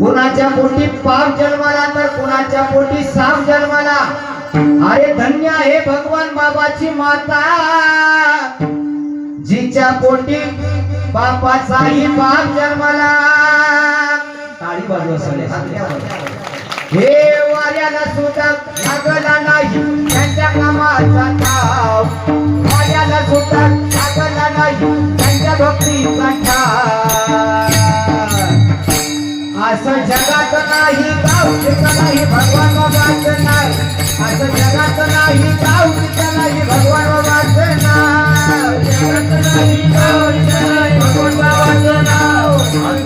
कुणाच्या पोटी पाप जन्माला तर कुणाच्या पोटी साप जन्माला। अरे धन्य आहे भगवान बाबाची माता जिच्या पोटी बापाचाही बाप जन्माला। टाळी वाजवा सगळे। हे वाऱ्याला सुद्धा लागला नाही त्यांच्या कामाचा ठाव, वाऱ्याला सुद्धा लागला नाही त्यांच्या भक्तीचा ठाव। असं जगात नाही गाव तिथं नाही भगवान बाबाचं नाव, असं जगात नाही गाव तिथं नाही भगवान बाबाचं नाव, जगात नाही गाव तिथं नाही भगवान बाबाचं नाव।